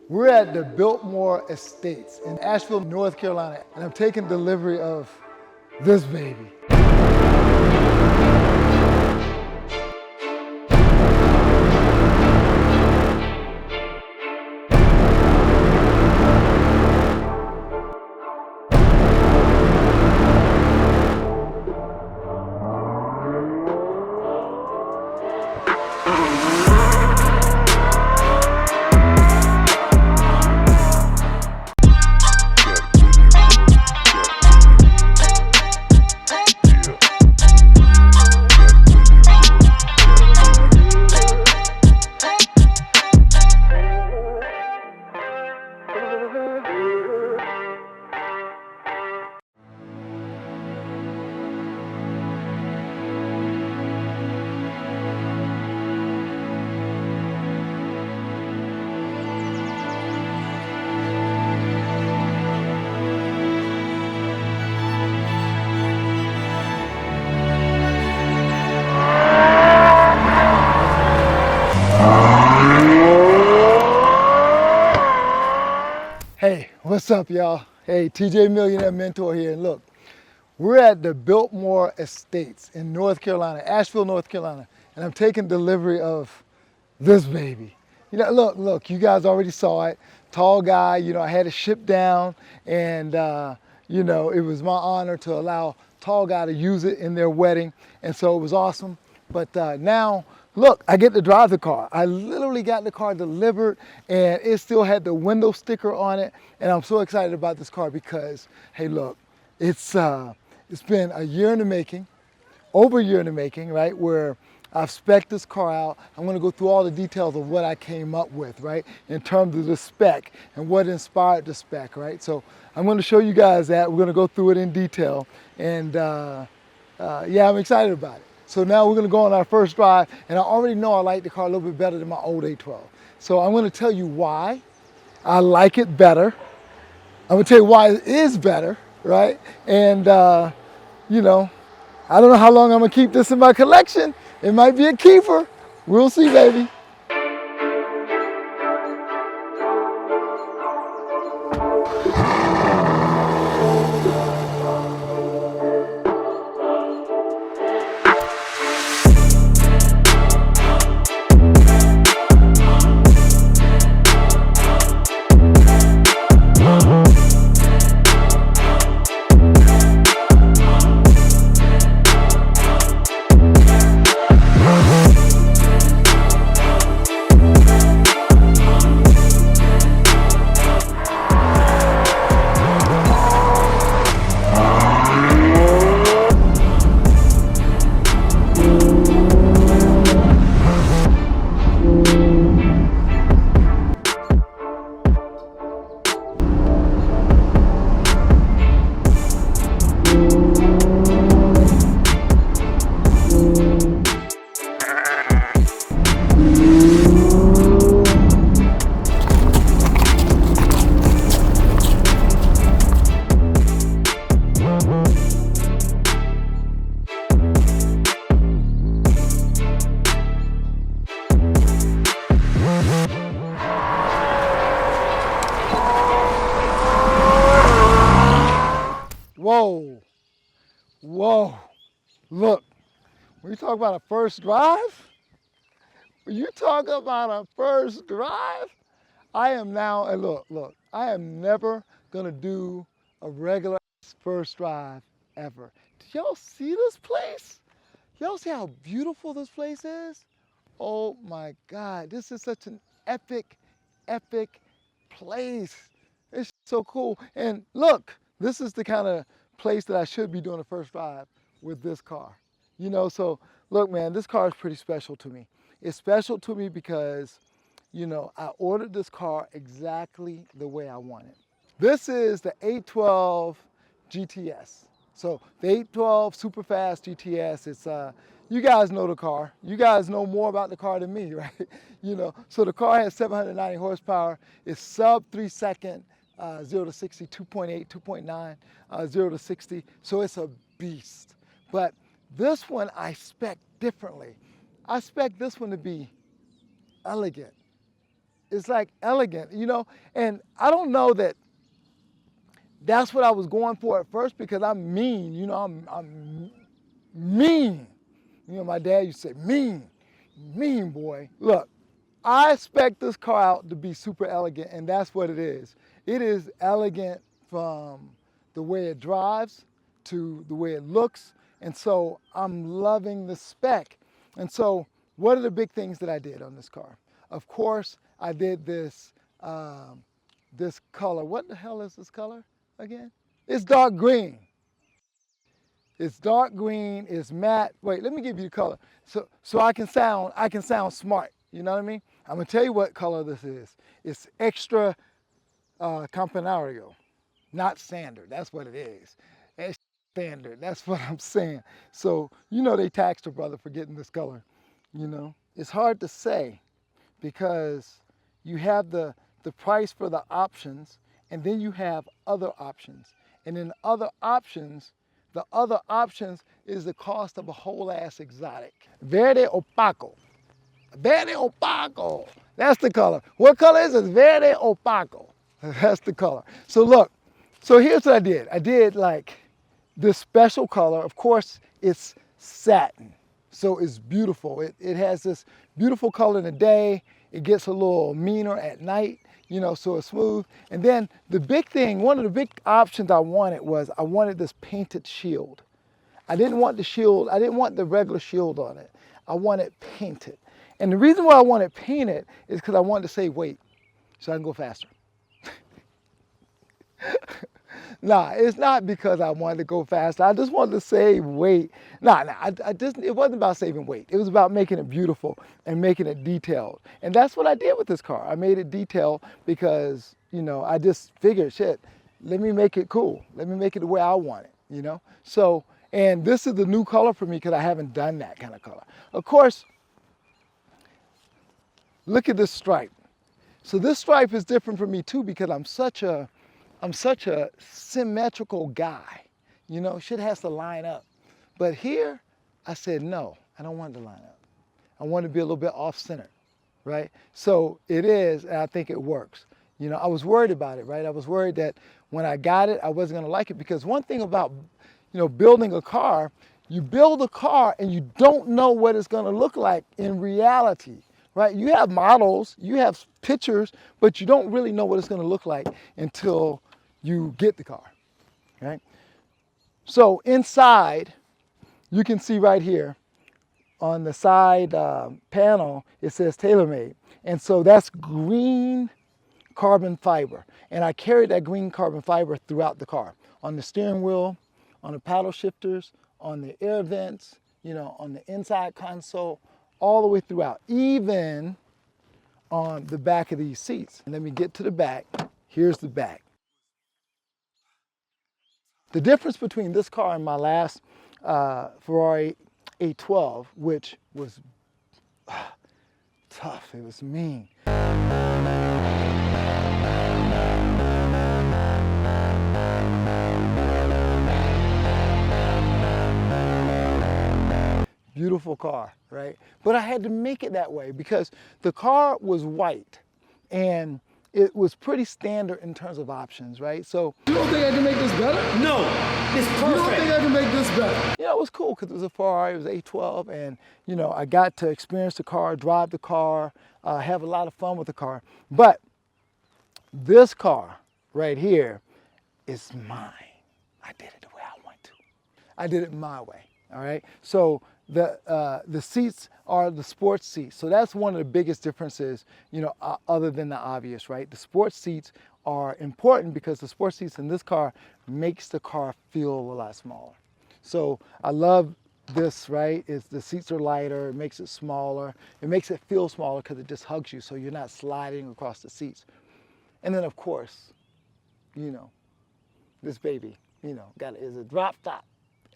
We're at the Biltmore Estates in Asheville, North Carolina, and I'm taking delivery of this baby. Hey, what's up, y'all? Hey, Tjmillionairementor here, and look, we're at the Biltmore Estates in North Carolina, Asheville, North Carolina, and I'm taking delivery of this baby. You know, look, you guys already saw it. Tall guy, you know, I had it shipped down, and you know, it was my honor to allow Tall guy to use it in their wedding, and so it was awesome. But now, look, I get to drive the car. I literally got the car delivered, and it still had the window sticker on it, and I'm so excited about this car because, hey, look, it's been a year in the making, over a year in the making, right, where I've spec'd this car out. I'm gonna go through all the details of what I came up with, right, in terms of the spec and what inspired the spec, right? So I'm gonna show you guys that. We're gonna go through it in detail, and yeah, I'm excited about it. So now we're gonna go on our first drive, and I already know I like the car a little bit better than my old 812. So I'm gonna tell you why I like it better. I'm gonna tell you why it is better, right? And you know, I don't know how long I'm gonna keep this in my collection. It might be a keeper. We'll see, baby. Whoa, whoa, look, when you talk about a first drive, I am now, and look, I am never gonna do a regular first drive ever. Do y'all see this place? Y'all see how beautiful this place is? Oh my God, this is such an epic, epic place. It's so cool. And look, this is the kind of place that I should be doing a first drive with this car. You know, so look, man, this car is pretty special to me. It's special to me because, you know, I ordered this car exactly the way I want it. This is the 812 GTS. So the 812 super fast GTS, it's you guys know the car. You guys know more about the car than me, right? You know, so the car has 790 horsepower. It's sub 3 second, 0 to 60, 2.8, 2.9, 0 to 60. So it's a beast. But this one I spec differently. I spec this one to be elegant, it's like elegant, you know? And I don't know that that's what I was going for at first because I'm mean, you know, I'm mean. You know, my dad used to say, mean boy. Look, I expect this car out to be super elegant, and that's what it is. It is elegant from the way it drives to the way it looks, and so I'm loving the spec. And so what are the big things that I did on this car? Of course, I did this, this color. What the hell is this color again? It's dark green. It's dark green, it's matte. Wait, let me give you the color. So I can sound smart. You know what I mean? I'm gonna tell you what color this is. It's extra campanario, not standard. That's what it is. Extra standard. That's what I'm saying. So you know they taxed a brother for getting this color. You know, it's hard to say because you have the price for the options, and then you have other options, and in other options. The other options is the cost of a whole ass exotic. Verde opaco. Verde opaco. That's the color. What color is it? Verde opaco. That's the color. So look, so here's what I did. I did like this special color. Of course, it's satin. So it's beautiful. It has this beautiful color in the day. It gets a little meaner at night. You know, so it's smooth. And then the big thing, one of the big options I wanted was I wanted this painted shield. I didn't want the shield, I didn't want the regular shield on it. I wanted painted. And the reason why I wanted painted is because I wanted to save weight so I can go faster. Nah, it's not because I wanted to go faster. I just wanted to save weight. It wasn't about saving weight. It was about making it beautiful and making it detailed. And that's what I did with this car. I made it detailed because, you know, I just figured, shit, let me make it cool. Let me make it the way I want it, you know? So, and this is the new color for me because I haven't done that kind of color. Of course, look at this stripe. So this stripe is different for me too because I'm such a symmetrical guy. You know, shit has to line up. But here, I said, no, I don't want it to line up. I want it to be a little bit off-center, right? So it is, and I think it works. You know, I was worried about it, right? I was worried that when I got it, I wasn't gonna like it because one thing about, you know, building a car, you build a car and you don't know what it's gonna look like in reality. Right? You have models, you have pictures, but you don't really know what it's going to look like until you get the car, right? So inside, you can see right here on the side panel, it says tailor-made. And so that's green carbon fiber. And I carried that green carbon fiber throughout the car, on the steering wheel, on the paddle shifters, on the air vents, you know, on the inside console, all the way throughout, even on the back of these seats. And let me get to the back. Here's the back. The difference between this car and my last Ferrari 812, which was tough, it was mean. Beautiful car, right? But I had to make it that way because the car was white and it was pretty standard in terms of options, right? So you don't think I can make this better? No, it's perfect. You don't think I can make this better? Yeah, it was cool because it was a Ferrari, it was 812, and you know, I got to experience the car, drive the car, have a lot of fun with the car. But this car right here is mine. I did it the way I want to. I did it my way, all right? So the seats are the sports seats. So that's one of the biggest differences, you know, other than the obvious, right? The sports seats are important because the sports seats in this car makes the car feel a lot smaller. So I love this, right? The seats are lighter, it makes it smaller. It makes it feel smaller because it just hugs you so you're not sliding across the seats. And then of course, you know, this baby, you know, is a drop top.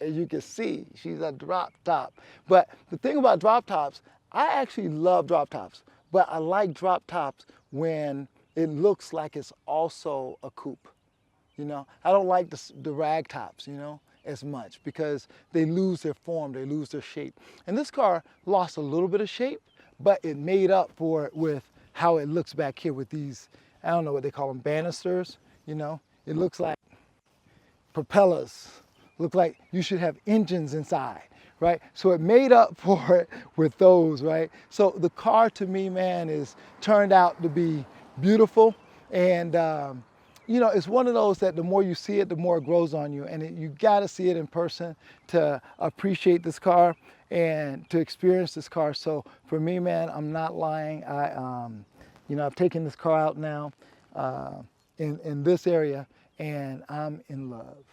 As you can see, she's a drop top. But the thing about drop tops, I actually love drop tops, but I like drop tops when it looks like it's also a coupe. You know, I don't like the rag tops, you know, as much because they lose their form, they lose their shape. And this car lost a little bit of shape, but it made up for it with how it looks back here with these, I don't know what they call them, banisters, you know? It looks like propellers, look like you should have engines inside, right? So it made up for it with those, right? So the car to me, man, is turned out to be beautiful. And, you know, it's one of those that the more you see it, the more it grows on you. And you gotta see it in person to appreciate this car and to experience this car. So for me, man, I'm not lying. You know, I've taken this car out now in this area, and I'm in love.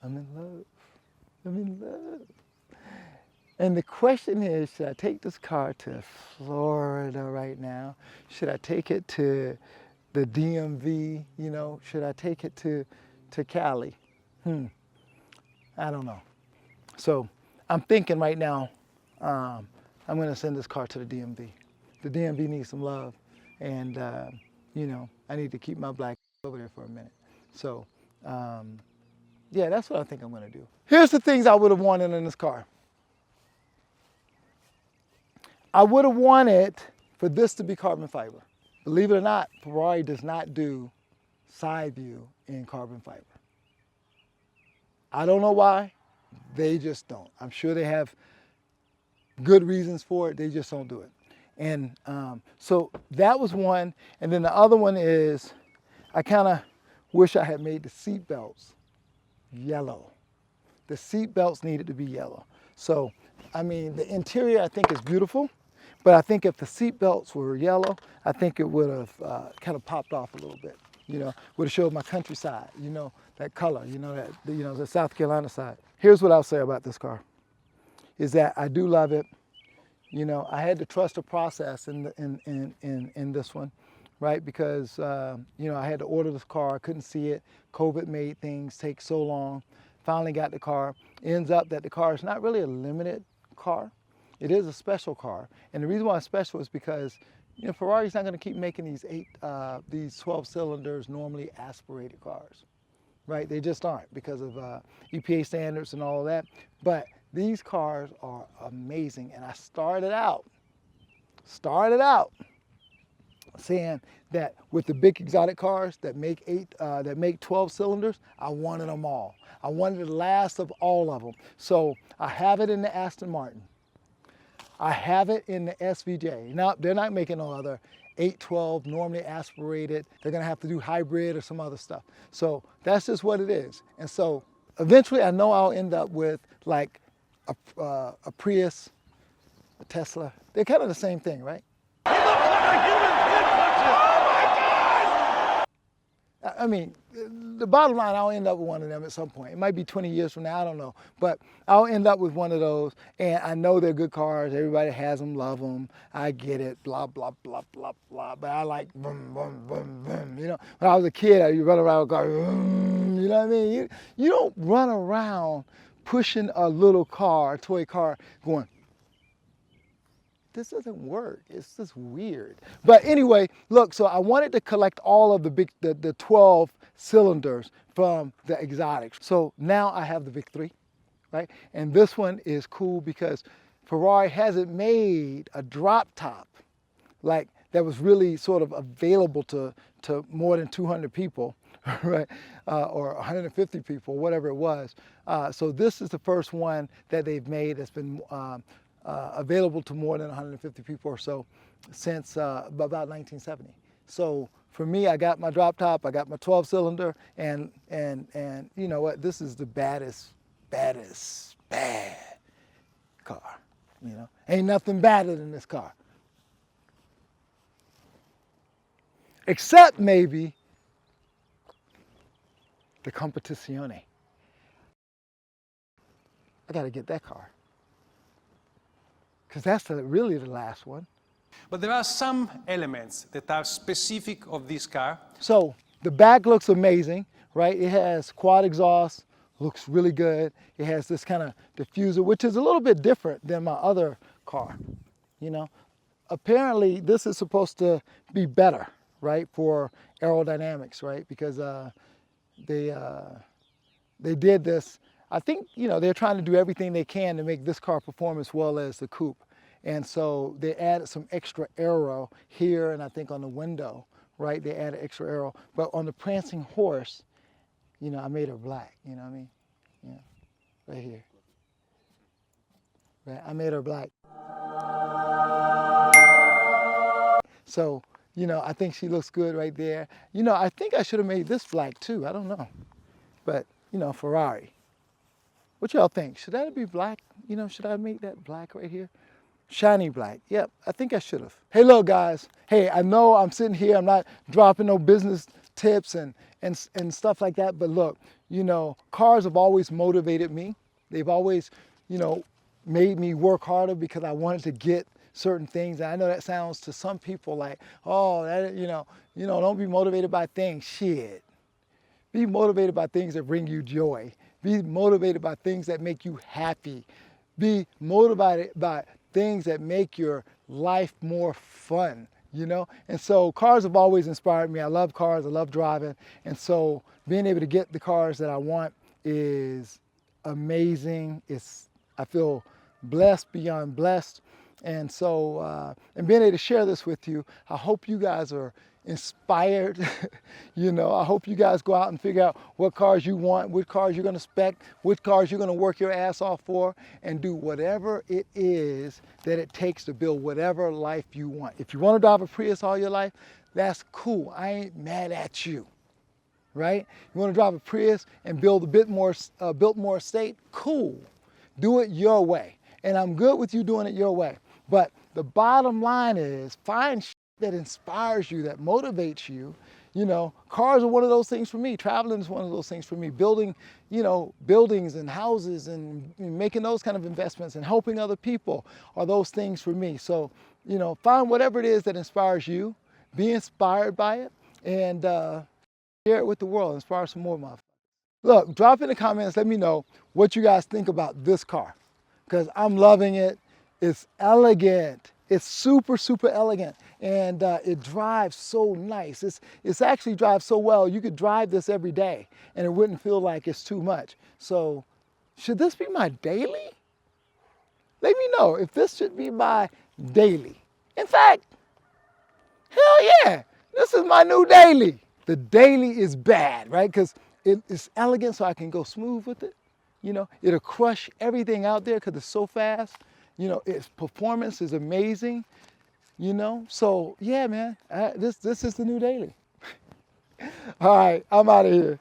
I'm in love. I'm in love. And the question is, should I take this car to Florida right now? Should I take it to the DMV? You know, should I take it to Cali? I don't know. So I'm thinking right now, I'm gonna send this car to the DMV. The DMV needs some love, and you know, I need to keep my black over there for a minute. So yeah, that's what I think I'm gonna do. Here's the things I would have wanted in this car. I would have wanted for this to be carbon fiber. Believe it or not, Ferrari does not do side view in carbon fiber. I don't know why, they just don't. I'm sure they have good reasons for it, they just don't do it. And so that was one, and then the other one is, I kinda wish I had made the seat belts yellow. The seat belts needed to be yellow. So, I mean, the interior I think is beautiful, but I think if the seat belts were yellow, I think it would have kind of popped off a little bit. You know, would have showed my countryside, you know, that color, you know, that, you know, the South Carolina side. Here's what I'll say about this car, is that I do love it. You know, I had to trust the process in this one, right? Because, you know, I had to order this car, I couldn't see it. COVID made things take so long. Finally got the car. Ends up that the car is not really a limited car. It is a special car. And the reason why it's special is because, you know, Ferrari's not gonna keep making these 12 cylinders, normally aspirated cars, right? They just aren't because of EPA standards and all of that. But these cars are amazing. And I started out saying that with the big exotic cars that make 12 cylinders, I wanted them all. I wanted the last of all of them. So I have it in the Aston Martin. I have it in the SVJ. Now, they're not making no other 812 normally aspirated. They're gonna have to do hybrid or some other stuff. So that's just what it is. And so eventually I know I'll end up with like a Prius, a Tesla. They're kind of the same thing, right? He looks like a human pinprick. Oh my God! I mean, the bottom line, I'll end up with one of them at some point. It might be 20 years from now, I don't know. But I'll end up with one of those, and I know they're good cars. Everybody has them, love them. I get it, blah, blah, blah, blah, blah. But I like boom, boom, boom, boom. You know, when I was a kid, you run around with a car, boom, you know what I mean? You don't run around pushing a little car, a toy car, going, this doesn't work. It's just weird. But anyway, look, so I wanted to collect all of the 12 cylinders from the exotics. So now I have the Vic 3, right? And this one is cool because Ferrari hasn't made a drop top like that was really sort of available to more than 200 people, right? Or 150 people, whatever it was. So this is the first one that they've made that's been available to more than 150 people or so since about 1970. So for me, I got my drop top, I got my 12 cylinder, and you know what? This is the baddest car. You know, ain't nothing badder than this car, except maybe the Competizione. I got to get that car, because that's really the last one. But there are some elements that are specific of this car. So the back looks amazing, right? It has quad exhaust, looks really good. It has this kind of diffuser, which is a little bit different than my other car, you know? Apparently this is supposed to be better, right? For aerodynamics, right? Because they did this. I think, you know, they're trying to do everything they can to make this car perform as well as the coupe. And so they added some extra aero here and I think on the window, right? They added extra aero. But on the prancing horse, you know, I made her black, you know what I mean? Yeah, right here. Right, I made her black. So, you know, I think she looks good right there. You know, I think I should have made this black too, I don't know. But, you know, Ferrari. What y'all think? Should that be black? You know, should I make that black right here? Shiny black. Yep, I think I should have. Hey, look, guys. Hey, I know I'm sitting here. I'm not dropping no business tips and stuff like that. But look, you know, cars have always motivated me. They've always, you know, made me work harder because I wanted to get certain things. And I know that sounds to some people like, oh, that, you know, don't be motivated by things. Shit. Be motivated by things that bring you joy. Be motivated by things that make you happy. Be motivated by things that make your life more fun, you know? And so cars have always inspired me. I love cars, I love driving. And so being able to get the cars that I want is amazing. I feel blessed beyond blessed. And so, and being able to share this with you, I hope you guys are inspired. You know, I hope you guys go out and figure out what cars you want, which cars you're going to spec, which cars you're going to work your ass off for, and do whatever it is that it takes to build whatever life you want. If you want to drive a Prius all your life, that's cool. I ain't mad at you, right? You want to drive a Prius and build a bit more, Biltmore estate, cool. Do it your way. And I'm good with you doing it your way. But the bottom line is find that inspires you, that motivates you. You know, cars are one of those things for me. Traveling is one of those things for me. Building, you know, buildings and houses and making those kind of investments and helping other people are those things for me. So, you know, find whatever it is that inspires you, be inspired by it, and share it with the world, inspire some more motherfuckers. Look, drop in the comments, let me know what you guys think about this car, because I'm loving it. It's elegant. It's super, super elegant, and it drives so nice. It's actually drives so well, you could drive this every day, and it wouldn't feel like it's too much. So, should this be my daily? Let me know if this should be my daily. In fact, hell yeah, this is my new daily. The daily is bad, right? Because it's elegant, so I can go smooth with it. You know, it'll crush everything out there because it's so fast. You know, its performance is amazing, you know? So, yeah, man, this is the new daily. All right, I'm out of here.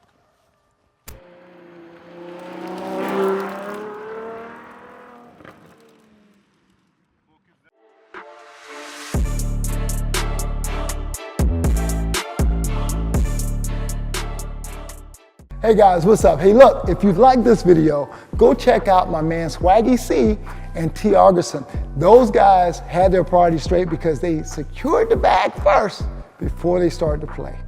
Hey guys, what's up? Hey look, if you've liked this video, go check out my man Swaggy C and T. Argerson. Those guys had their priorities straight because they secured the bag first before they started to play.